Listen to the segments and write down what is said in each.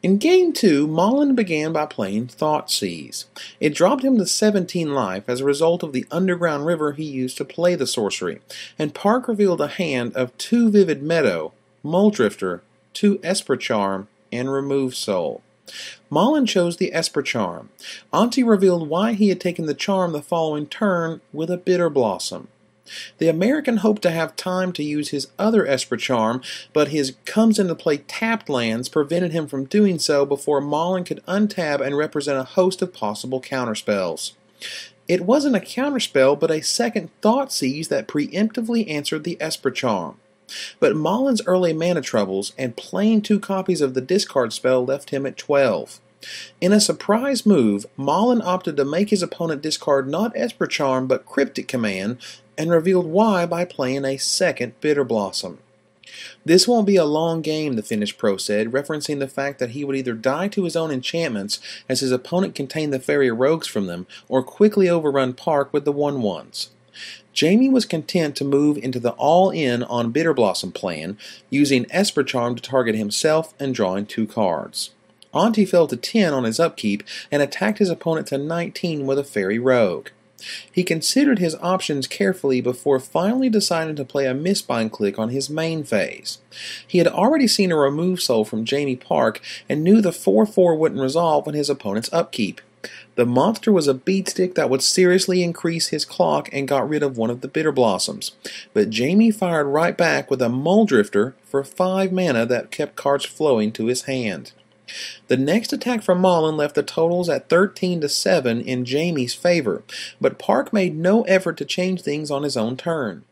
In Game 2, Malin began by playing Thoughtseize. It dropped him to 17 life as a result of the underground river he used to play the sorcery, and Parke revealed a hand of 2 Vivid Meadow, Muldrifter, 2 Esper Charm, and Remove Soul. Malin chose the Esper Charm. Antti revealed why he had taken the charm the following turn with a Bitter Blossom. The American hoped to have time to use his other Esper Charm, but his comes into play tapped lands prevented him from doing so before Malin could untap and represent a host of possible counterspells. It wasn't a counterspell, but a second Thoughtseize that preemptively answered the Esper Charm. But Malin's early mana troubles and playing 2 copies of the discard spell left him at 12. In a surprise move, Malin opted to make his opponent discard not Esper Charm but Cryptic Command, and revealed why by playing a second Bitter Blossom. "This won't be a long game," the Finnish pro said, referencing the fact that he would either die to his own enchantments as his opponent contained the fairy rogues from them, or quickly overrun Parke with the 1/1s. Jamie was content to move into the all-in on Bitter Blossom plan, using Esper Charm to target himself and drawing 2 cards. Antti fell to 10 on his upkeep and attacked his opponent to 19 with a fairy rogue. He considered his options carefully before finally deciding to play a Mistbind click on his main phase. He had already seen a Remove Soul from Jamie Parke and knew the 4/4 wouldn't resolve on his opponent's upkeep. The monster was a beatstick that would seriously increase his clock and got rid of one of the Bitter Blossoms, but Jamie fired right back with a Muldrifter for 5 mana that kept cards flowing to his hand. The next attack from Malin left the totals at 13-7 in Jamie's favor, but Parke made no effort to change things on his own turn.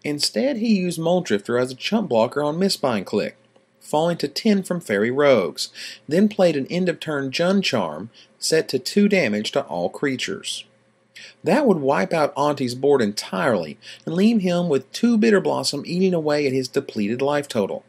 Instead, he used Muldrifter as a chump blocker on Mistbind click, falling to 10 from Fairy Rogues, then played an end-of-turn Jund Charm, set to 2 damage to all creatures. That would wipe out Antti's board entirely and leave him with 2 Bitter Blossom eating away at his depleted life total.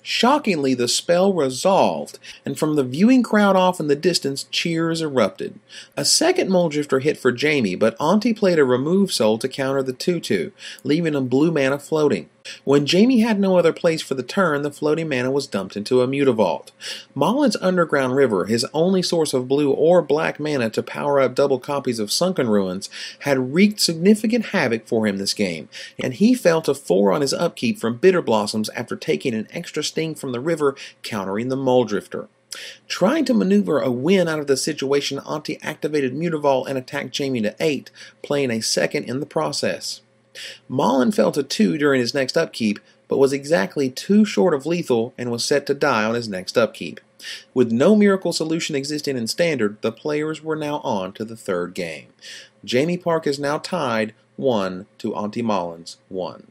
Shockingly, the spell resolved, and from the viewing crowd off in the distance, cheers erupted. A second Muldrifter hit for Jamie, but Antti played a Remove Soul to counter the 2/2, leaving him blue mana floating. When Jamie had no other place for the turn, the floating mana was dumped into a Mutavault. Malin's Underground River, his only source of blue or black mana to power up double copies of Sunken Ruins, had wreaked significant havoc for him this game, and he fell to 4 on his upkeep from Bitter Blossoms after taking an extra sting from the river, countering the Muldrifter. Trying to maneuver a win out of the situation, Antti activated Mutavault and attacked Jamie to 8, playing a second in the process. Malin fell to 2 during his next upkeep, but was exactly 2 short of lethal and was set to die on his next upkeep. With no miracle solution existing in Standard, the players were now on to the 3rd game. Jamie Parke is now tied 1 to Antti Malin's 1.